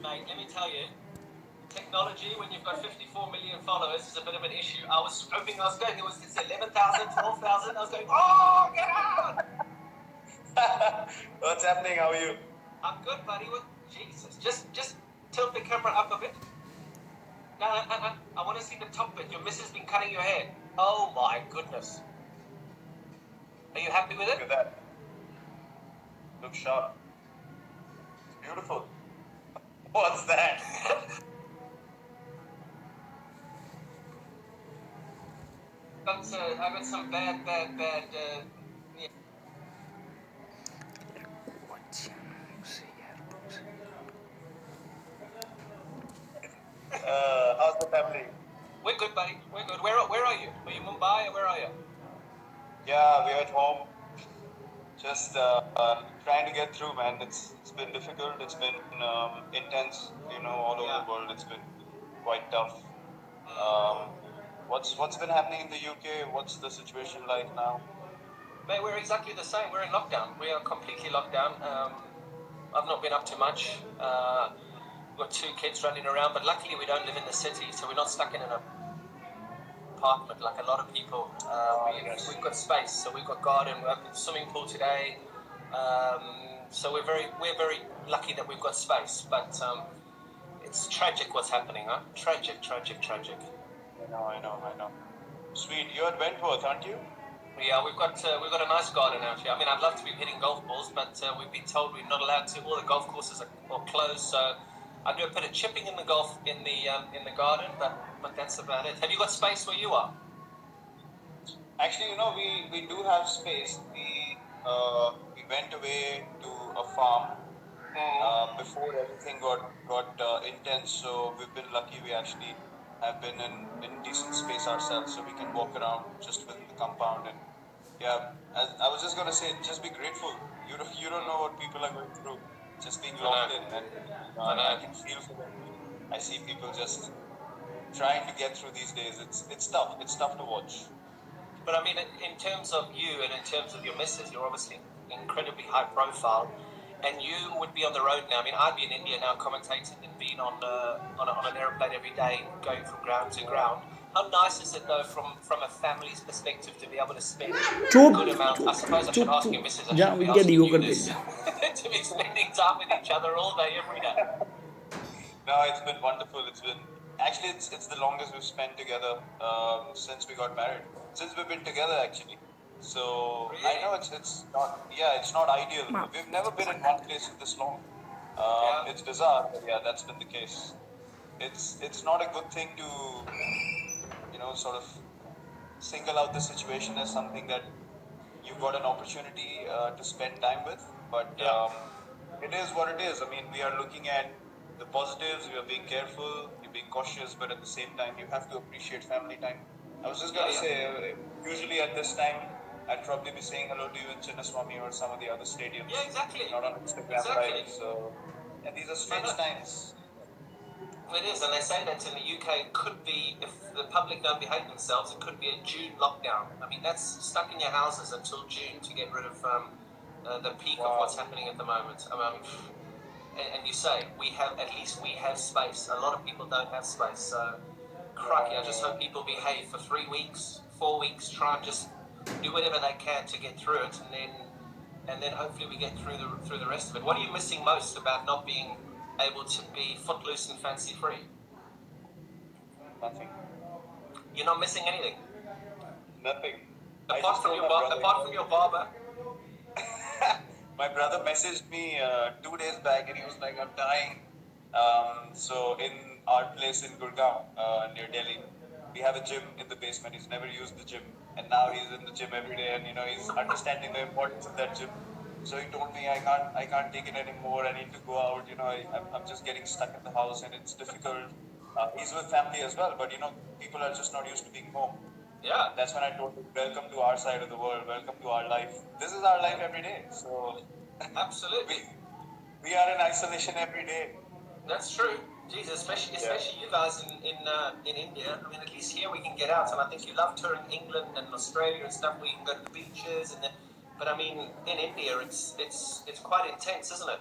Mate, let me tell you, technology, when you've got 54 million followers, is a bit of an issue. I was hoping I was going, it was 11,000, 12,000. I was going, oh, get out! What's happening? How are you? I'm good, buddy. What? Jesus. Just tilt the camera up a bit. No, I want to see the top bit. Your missus has been cutting your hair. Oh, my goodness. Are you happy with it? Look at that. Looks sharp. It's beautiful. What's that? I got some bad. Yeah. How's the family? We're good, buddy. We're good. Where are you? Are you Mumbai or where are you? Yeah, we're at home. Just trying to get through, man. It's been difficult. It's been intense. All over the world. It's been quite tough. What's been happening in the UK? What's the situation like now? Mate, we're exactly the same. We're in lockdown. We are completely locked down. I've not been up to much. We've got 2 kids running around, but luckily we don't live in the city, so we're not stuck in an apartment like a lot of people. We've got space, so we've got garden. We're up in the swimming pool today. So we're very lucky that we've got space. But it's tragic what's happening, huh? Tragic. I know. Sweet, you're at Wentworth, aren't you? Yeah, we've got a nice garden out here. I mean, I'd love to be hitting golf balls, but we've been told we're not allowed to. All the golf courses are closed, so I do a bit of chipping in the garden, but that's about it. Have you got space where you are? Actually, we do have space. We went away to a farm before everything got intense. So we've been lucky. We actually have been in decent space ourselves, so we can walk around just within the compound. And yeah, I was just gonna say, just be grateful. You don't know what people are going through. Just being locked in, and I can feel for them. I see people just trying to get through these days. It's tough. It's tough to watch. But I mean, in terms of you and in terms of your missus, you're obviously incredibly high profile, and you would be on the road now. I mean, I'd be in India now commentating and being on an airplane every day, going from ground to ground. How nice is it though, from a family's perspective, to be able to spend a good amount? I suppose I should ask your missus. I should be asking you this. To be spending time with each other all day, every day. No, it's been wonderful. It's the longest we've spent together since we got married. Since we've been together, actually. So Really? I know it's not ideal. We've never been in one place for this long. It's bizarre, but yeah, that's been the case. It's not a good thing to sort of single out the situation as something that you've got an opportunity to spend time with, but it is what it is. I mean, we are looking at the positives. We are being careful. You're being cautious, but at the same time, you have to appreciate family time. I was just going to say, usually at this time, I'd probably be saying hello to you in Chinnaswamy or some of the other stadiums. Yeah, exactly. Not on Instagram Live. So, yeah, these are strange times. It is, and they say that in the UK it could be, if the public don't behave themselves, it could be a June lockdown. I mean, that's stuck in your houses until June to get rid of the peak of what's happening at the moment. And you say at least we have space. A lot of people don't have space, so crikey, I just hope people behave for 3 weeks, 4 weeks, try and just do whatever they can to get through it, and then hopefully we get through the rest of it. What are you missing most about not being able to be footloose and fancy free? Nothing. You're not missing anything? Nothing. Apart from your barber? My brother messaged me 2 days back and he was like, I'm dying. So in our place in Gurgaon, near Delhi, we have a gym in the basement. He's never used the gym, and now he's in the gym every day, and he's understanding the importance of that gym. So he told me, I can't take it anymore. I need to go out. I'm just getting stuck in the house, and it's difficult. He's with family as well, but people are just not used to being home. Yeah. That's when I told him, welcome to our side of the world. Welcome to our life. This is our life every day. So absolutely, we are in isolation every day. That's true. Jesus, especially you guys in India. I mean, at least here we can get out, and I think you love touring England and Australia and stuff where you can go to the beaches but I mean, in India, it's quite intense, isn't it?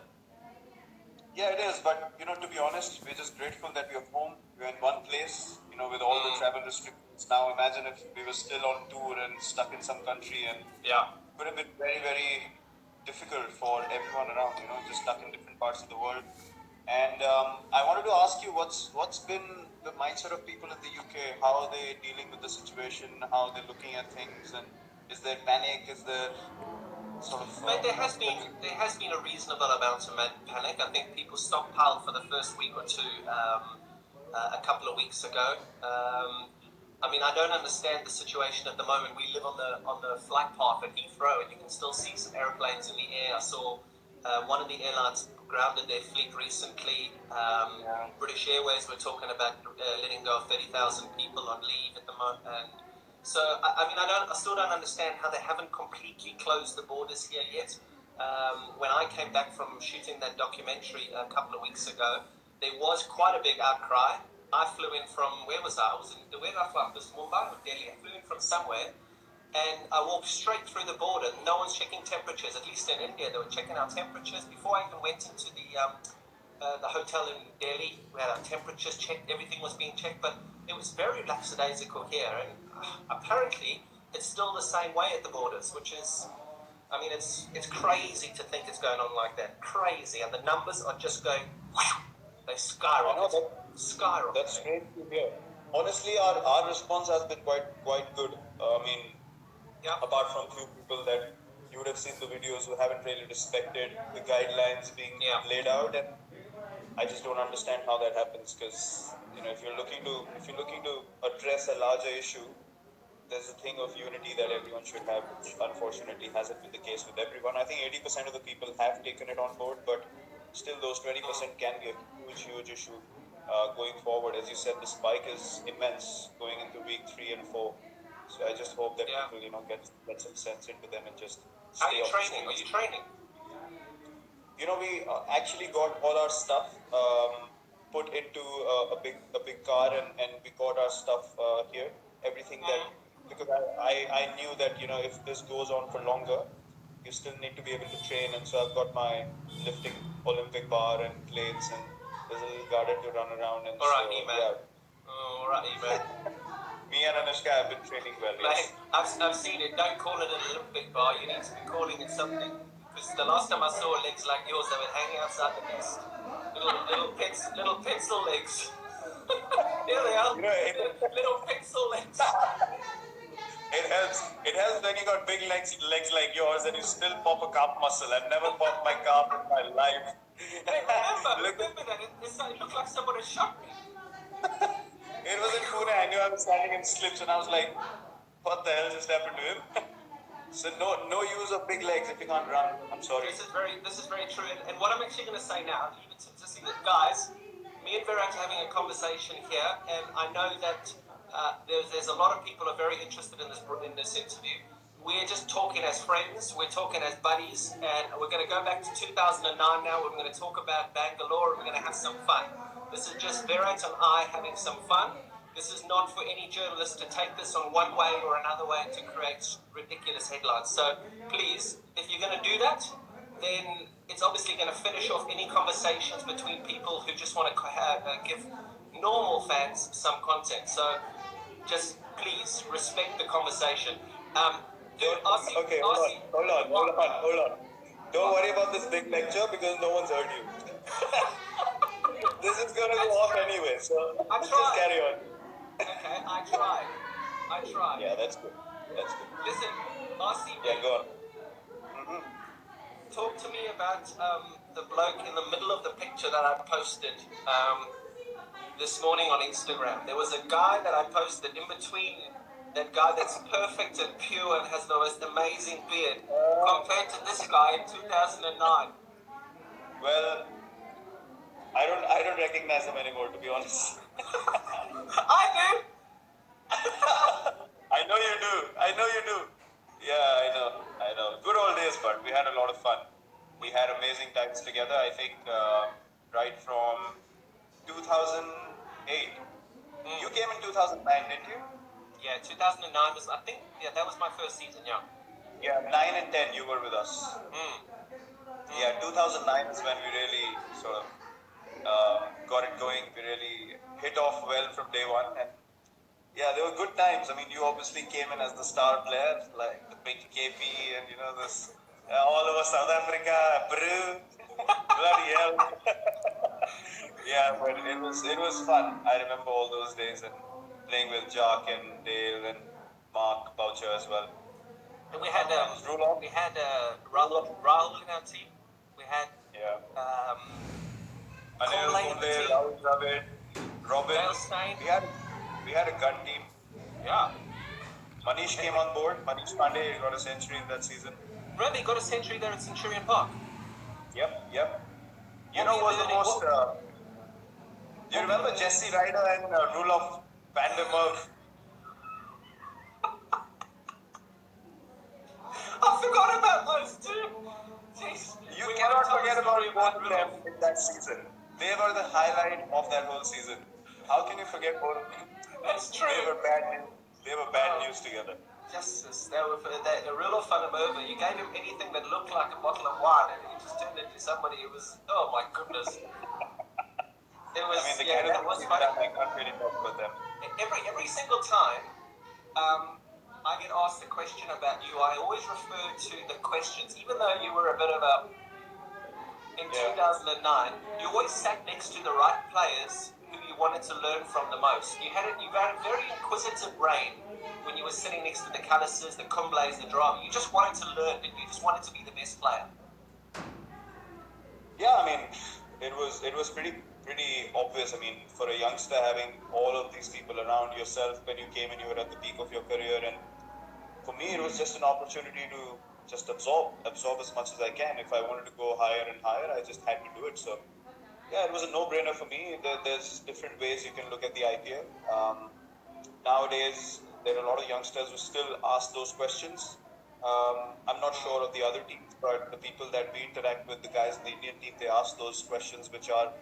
Yeah, it is. But to be honest, we're just grateful that we're home. We're in one place. With all the travel restrictions. Now, imagine if we were still on tour and stuck in some country, and Yeah. it would have been very, very difficult for everyone around. Just stuck in different parts of the world. And I wanted to ask you, what's been the mindset of people in the UK? How are they dealing with the situation? How are they looking at things? And is there panic? Is there sort of Mate, there has been a reasonable amount of panic. I think people stockpiled for the first week or two a couple of weeks ago. I mean, I don't understand the situation at the moment. We live on the flight path at Heathrow, and you can still see some airplanes in the air. I saw one of the airlines grounded their fleet recently. British Airways were talking about letting go of 30,000 people on leave at the moment. And so, I mean, I still don't understand how they haven't completely closed the borders here yet. When I came back from shooting that documentary a couple of weeks ago, there was quite a big outcry. I flew in from, where was I? I was in, where did I fly? It was Mumbai or Delhi. I flew in from somewhere, and I walked straight through the border. No one's checking temperatures, at least in India. They were checking our temperatures. Before I even went into the hotel in Delhi, we had our temperatures checked. Everything was being checked, but it was very lackadaisical here. And apparently, it's still the same way at the borders, which is, I mean, it's crazy to think it's going on like that. Crazy. And the numbers are just going, they skyrocket. Skyrocket. That's great to hear. Honestly, our response has been quite good. I mean, apart from few people that you would have seen the videos who haven't really respected the guidelines being laid out, and I just don't understand how that happens. Because if you're looking to address a larger issue, there's a thing of unity that everyone should have, which unfortunately hasn't been the case with everyone. I think 80% of the people have taken it on board, but still those 20% can be a huge issue going forward. As you said, the spike is immense going into week 3 and 4. So I just hope that people, get some sense into them and just How are stay you off the training? Are streets. you training? We actually got all our stuff put into a big car, and we got our stuff here. Everything that, because I knew that if this goes on for longer, you still need to be able to train, and so I've got my lifting Olympic bar and plates, and there's a little garden to run around, and Alrighty, man. Me and Anushka have been training well. Mate, I've seen it. Don't call it an Olympic bar. You need to be calling it something. Because the last time I saw legs like yours, they were hanging outside the nest. Little pencil legs. Here they are. Little pencil legs. It helps when you got big legs like yours, and you still pop a calf muscle. I've never popped my calf in my life. Hey, remember that? It looked like somebody shot me. It was in Pune. I knew I was standing in slips, and I was like, "What the hell just happened to him?" So no use of big legs if you can't run. I'm sorry. This is very true. And what I'm actually going to say now, guys, me and Virat are having a conversation here, and I know that there's a lot of people who are very interested in this interview. We're just talking as friends. We're talking as buddies, and we're going to go back to 2009 now. We're going to talk about Bangalore, and we're going to have some fun. This is just Virat and I having some fun. This is not for any journalist to take this on one way or another way to create ridiculous headlines. So please, if you're going to do that, then it's obviously going to finish off any conversations between people who just want to give normal fans some content. So just please respect the conversation. Okay, hold on. Don't worry about this big lecture because no one's heard you. This is going to go off anyway, so just carry on. Okay, I tried. Yeah, that's good. Listen, RCB. Yeah, go on. Talk to me about the bloke in the middle of the picture that I posted this morning on Instagram. There was a guy that I posted in between, that guy that's perfect and pure and has the most amazing beard, compared to this guy in 2009. Well, I don't recognize him anymore, to be honest. I do. I know you do. Yeah, I know. Good old days, but we had a lot of fun. We had amazing times together. I think right from 2008. You came in 2009, didn't you? Yeah, 2009 was, I think, that was my first season, yeah. Yeah, 9 and 10 you were with us. Yeah, 2009 is when we really sort of got it going. We really hit off well from day one, and yeah, they were good times. I mean, you obviously came in as the star player, like the big KP, and this all over South Africa, Peru, bloody hell. Yeah, but it was fun. I remember all those days and playing with Jock and Dale and Mark Boucher as well. And we had Rahul in our team. We had Anil, Kohli, Rahul Dravid, Robin. We had a gun team. Yeah. Manish came on board. Manish Pandey got a century in that season. Really? Got a century there at Centurion Park? Yep. You know what the most... do you remember Jesse Ryder and Roelof van der Merwe? I forgot about those two. Jeez. You cannot forget about both of them in that season. They were the highlight of that whole season. How can you forget both of them? That's true. They were bad news together. Justice. They were a real fun of over. You gave him anything that looked like a bottle of wine and he just turned into somebody who was, oh my goodness. It was, that was funny. I can't really talk about them. Every single time I get asked a question about you, I always refer to the questions, even though you were a bit of a... In 2009, you always sat next to the right players who you wanted to learn from the most. You had a very inquisitive brain when you were sitting next to the Callises, the Kumblays, the Drama. You just wanted to learn, and you just wanted to be the best player. Yeah, I mean, it was pretty obvious. I mean, for a youngster having all of these people around yourself when you came and you were at the peak of your career, and for me it was just an opportunity to just absorb as much as I can. If I wanted to go higher and higher, I just had to do it. So yeah, it was a no-brainer for me. There's different ways you can look at the IPL. Nowadays, there are a lot of youngsters who still ask those questions. I'm not sure of the other teams, but the people that we interact with, the guys in the Indian team, they ask those questions which are,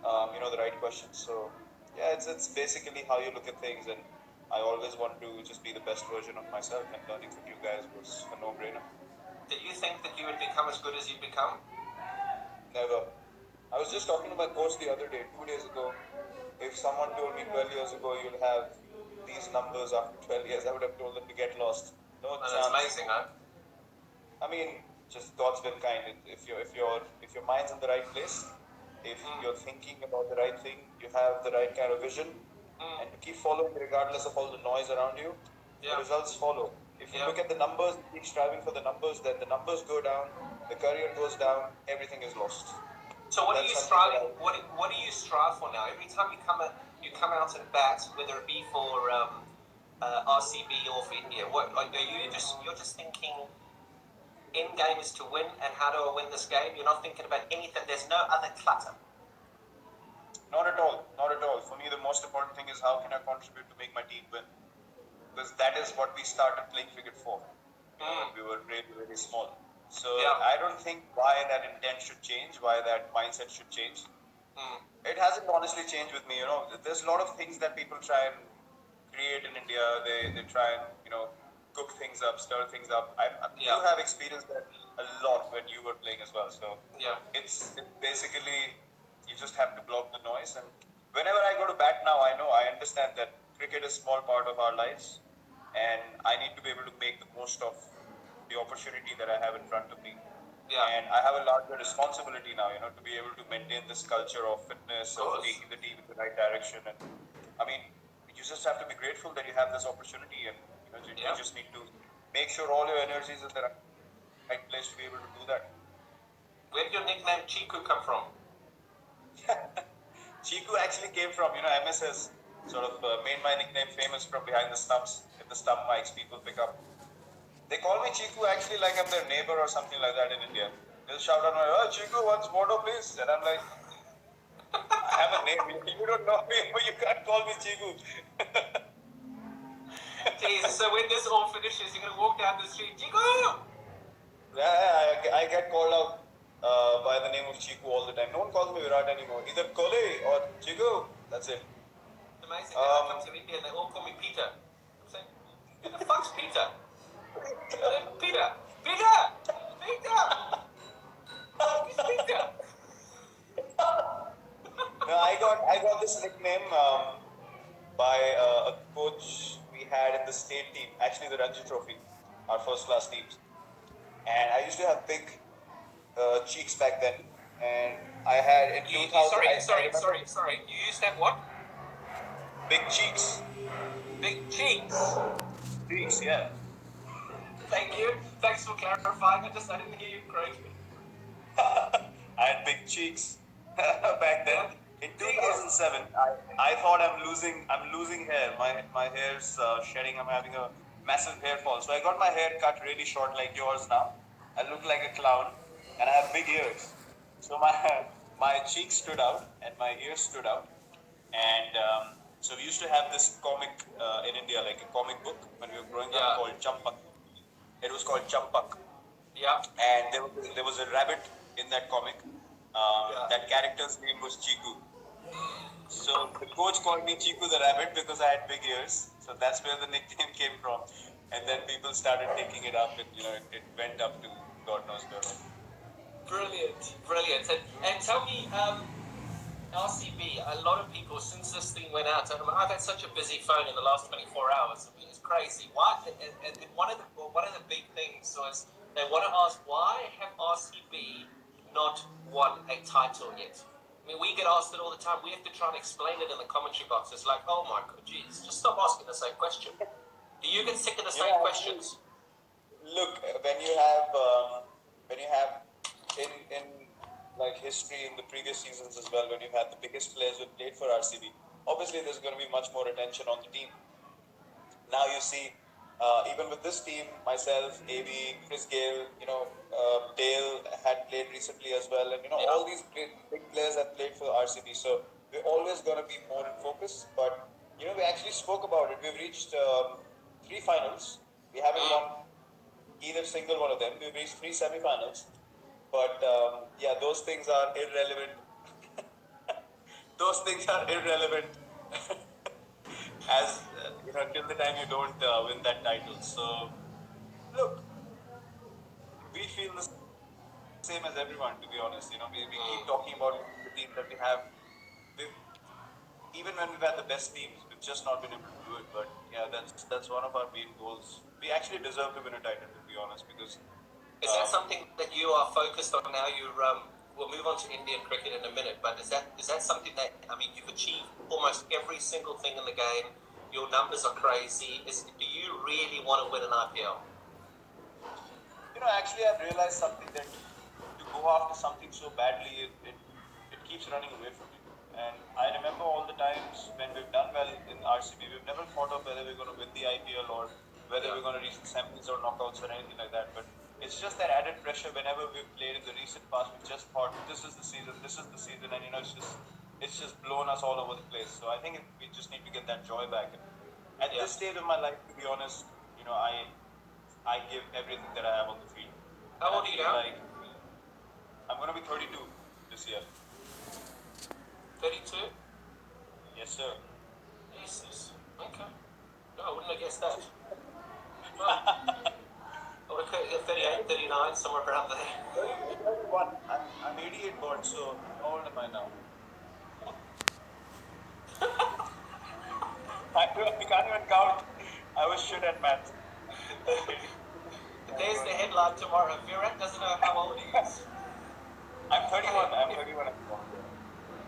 the right questions. So yeah, it's basically how you look at things, and I always want to just be the best version of myself, and learning from you guys was a no-brainer. Did you think that you would become as good as you've become? Never. I was just talking to my coach the other day, 2 days ago. If someone told me 12 years ago you'll have these numbers after 12 years, I would have told them to get lost. No chance. That's amazing, huh? I mean, just God's been kind. If your mind's in the right place, if you're thinking about the right thing, you have the right kind of vision, and you keep following regardless of all the noise around you, the results follow. If you look at the numbers, keep striving for the numbers, then the numbers go down, the career goes down, everything is lost. So what do you strive? What do you strive for now? Every time you come out and bat, whether it be for RCB or for India, you're just thinking end game is to win, and how do I win this game? You're not thinking about anything. There's no other clutter. Not at all. For me, the most important thing is how can I contribute to make my team win? Because that is what we started playing cricket for. We were really, really small. So I don't think why that intent should change, why that mindset should change. It hasn't honestly changed with me. There's a lot of things that people try and create in India. They try and cook things up, stir things up. You have experienced that a lot when you were playing as well. So it's basically you just have to block the noise. And whenever I go to bat now, I understand that cricket is a small part of our lives, and I need to be able to make the most of the opportunity that I have in front of me. And I have a larger responsibility now, to be able to maintain this culture of fitness, of taking the team in the right direction. And I mean, you just have to be grateful that you have this opportunity, and you just need to make sure all your energy is in the right place to be able to do that. Where did your nickname Chiku come from? Chiku actually came from, MS has sort of made my nickname famous from behind the stumps. If the stump mics people pick up, they call me Chiku actually like I'm their neighbor or something like that in India. They'll shout out, "Oh, Chiku, wants water, please?" And I'm like, I have a name. You don't know me, but you can't call me Chiku. Jesus, so when this all finishes, you're going to walk down the street, Chiku! Yeah, I get called out by the name of Chiku all the time. No one calls me Virat anymore. Either Kohli or Chiku. That's it. It's amazing that I come to India and they all call me Peter. I'm saying, who the fuck's Peter? Peter! Peter! Peter! Who's Peter? No, I got this nickname by a coach we had in the state team, actually the Ranji Trophy, our first class teams. And I used to have big cheeks back then, and I had in 2000. I remember Sorry. You used that what? big cheeks. Big cheeks. Cheeks, yeah. Thank you. Thanks for clarifying. I didn't hear you correctly. I had big cheeks back then. In 2007, I thought I'm losing hair. My hair's shedding. I'm having a massive hair fall. So I got my hair cut really short, like yours now. I look like a clown, and I have big ears. So my my cheeks stood out and my ears stood out. And so we used to have this comic in India, like a comic book when we were growing up called Champak. It was called Champak. Yeah. And there was a rabbit in that comic. That character's name was Chiku. So the coach called me Chiku the rabbit because I had big ears. So that's where the nickname came from. And then people started taking it up, and it went up to God knows where. Brilliant. And tell me, RCB, a lot of people, since this thing went out, I've had such a busy phone in the last 24 hours. I mean, it's crazy. Why? And one of the big things was they want to ask, why have RCB not won a title yet? I mean, we get asked it all the time. We have to try and explain it in the commentary box. It's like, oh my God, geez, just stop asking the same question. Do you get sick of the same questions? Look, when you have in like history in the previous seasons as well, when you've had the biggest players who played for RCB, obviously there's going to be much more attention on the team. Now you see, even with this team, myself, AB, Chris Gale, Dale had played recently as well, and all these big players have played for RCB. So we're always going to be more in focus. But we actually spoke about it. We've reached 3 finals. We haven't won either single one of them. We've reached 3 semi-finals. But those things are irrelevant. Those things are irrelevant as till the time you don't win that title. So look, we feel the same as everyone. To be honest, we keep talking about the team that we have. Even when we've had the best teams, we've just not been able to do it. But yeah, that's one of our main goals. We actually deserve to win a title, to be honest, because. Is that something that you are focused on now? We'll move on to Indian cricket in a minute, but is that something that, I mean, you've achieved almost every single thing in the game. Your numbers are crazy. Do you really want to win an IPL? Actually, I've realized something, that to go after something so badly, it keeps running away from you. And I remember all the times when we've done well in RCB, we've never thought of whether we're going to win the IPL or whether we're going to reach the semis or knockouts or anything like that. But it's just that added pressure whenever we've played in the recent past. We've just thought, this is the season, and it's just blown us all over the place. So I think we just need to get that joy back. And at this stage of my life, to be honest, I give everything that I have on the field. How old are you now? I'm going to be 32 this year. 32? Yes, sir. Jesus. Okay. No, I wouldn't have guessed that. No. I would have 38, 39, somewhere around there. 31. I'm 88 born, so how old am I now? I can't even count. I was shit at math. There's the headline tomorrow. Virat doesn't know how old he is. I'm 31. I'm 31.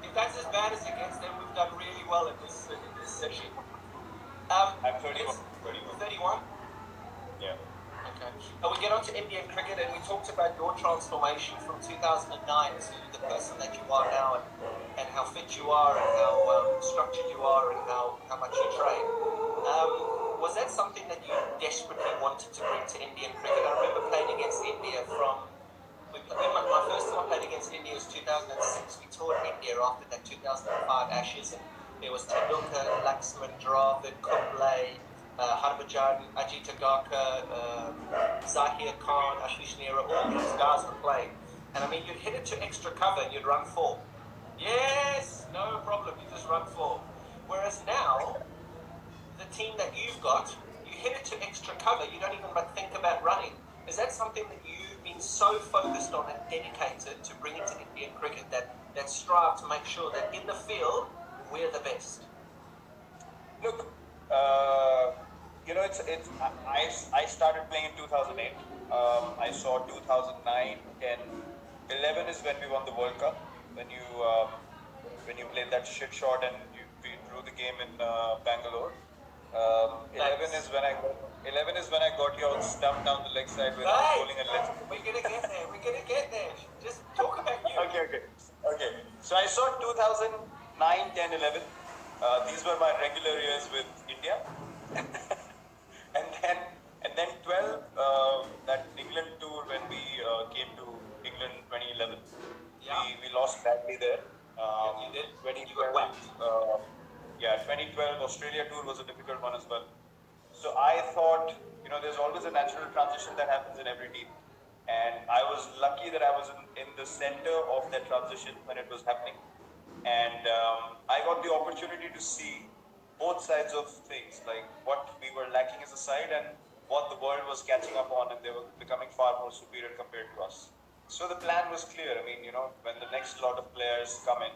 If that's as bad as it gets, then we've done really well in this session. I'm 31. 31? Yeah. Okay. And we get on to Indian cricket, and we talked about your transformation from 2009 to the person that you are now, and how fit you are, and how structured you are, and how much you train. Was that something that you desperately wanted to bring to Indian cricket? I remember playing against India my first time I played against India was 2006. We toured India after that 2005 Ashes, and there was Tendulkar, Laxman, Dravid, Kumble, Harbhajan, Ajit Agarkar, Zahir Khan, Ashish Nehra, all these guys were playing. And I mean, you'd hit it to extra cover and you'd run 4. Yes, no problem, you just run 4. Whereas now, the team that you've got, you hit it to extra cover, you don't even think about running. Is that something that you've been so focused on and dedicated to bring into Indian cricket, that that strive to make sure that in the field we're the best? Look, I started playing in 2008. I saw 2009, 10, 11 is when we won the World Cup. When you played that shit shot and we drew the game in Bangalore. 11 is when I got you all stumped down the leg side without bowling a leg. We're gonna get there. We're gonna get there. Just talk about you. Okay. So I saw 2009, 10, 11. These were my regular years with India. and then 12, that England tour when we came to England 2011. Yeah. We lost badly there. You did. 2012, You got whacked. 2012 Australia tour was a difficult one as well. So I thought, there's always a natural transition that happens in every team. And I was lucky that I was in the center of that transition when it was happening. And I got the opportunity to see both sides of things, like what we were lacking as a side and what the world was catching up on, and they were becoming far more superior compared to us. So the plan was clear. I mean, when the next lot of players come in,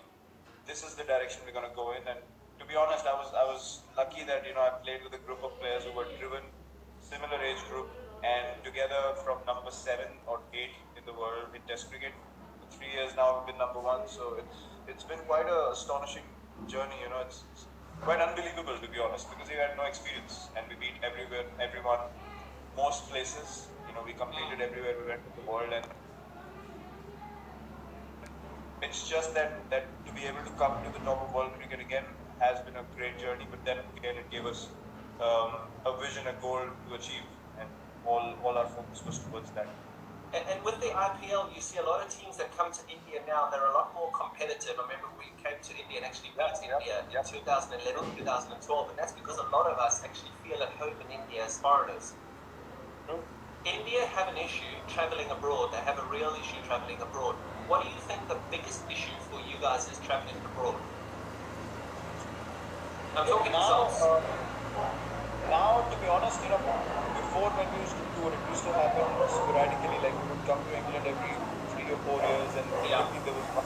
this is the direction we're going to go in. And to be honest, I was lucky that I played with a group of players who were driven, similar age group, and together from number 7 or 8 in the world in Test cricket. For 3 years now, we've been number 1. So it's been quite an astonishing journey. It's quite unbelievable, to be honest, because we had no experience and we beat everyone, most places. We competed everywhere we went in the world, and it's just that to be able to come to the top of world cricket again has been a great journey. But then again, it gave us a vision, a goal to achieve, and all our focus was towards that. And with the IPL, you see a lot of teams that come to India now, they're a lot more competitive. I remember we came to India and actually beat India in 2011, 2012, and that's because a lot of us actually feel at home in India as foreigners. India have an issue traveling abroad. They have a real issue traveling abroad. What do you think the biggest issue for you guys is traveling abroad? I'm talking results. Now, to be honest, before when we used to tour, it used to happen sporadically. Like we would come to England every 3 or 4 years, and there was one.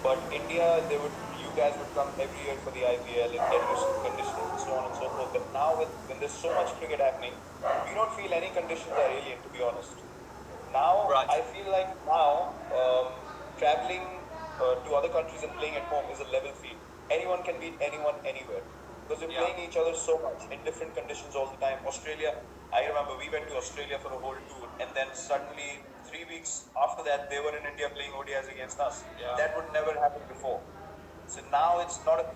But India, you guys would come every year for the IPL and get used to conditions and so on and so forth. But now, when there's so much cricket happening, we don't feel any conditions are alien, to be honest. Now, I feel like traveling to other countries and playing at home is a level field. Anyone can beat anyone anywhere. Because we're playing each other so much in different conditions all the time. Australia, I remember we went to Australia for a whole tour, and then suddenly 3 weeks after that, they were in India playing ODIs against us. That would never happen before. So now it's not a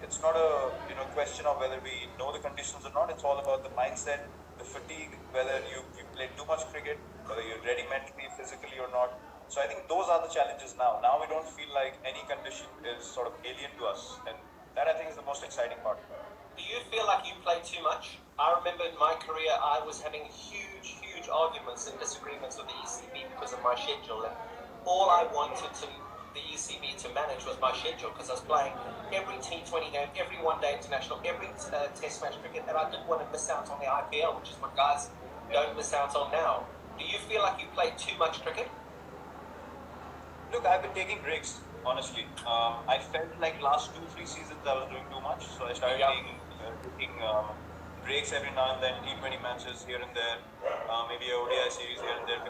question of whether we know the conditions or not. It's all about the mindset, the fatigue, whether you play too much cricket, whether you're ready mentally, physically or not. So I think those are the challenges now. Now we don't feel like any condition is sort of alien to us, and that I think is the most exciting part. Do you feel like you play too much? I remember in my career, I was having huge arguments and disagreements with the ECB because of my schedule, and all I wanted the ECB to manage was my schedule, because I was playing every T20 game, every one-day international, every test match cricket, and I didn't want to miss out on the IPL, which is what guys don't miss out on now. Do you feel like you play too much cricket? Look, I've been taking breaks, honestly. I felt like last 2-3 seasons I was doing too much, so I started taking breaks every now and then, T20 matches here and there, maybe a ODI series here and there.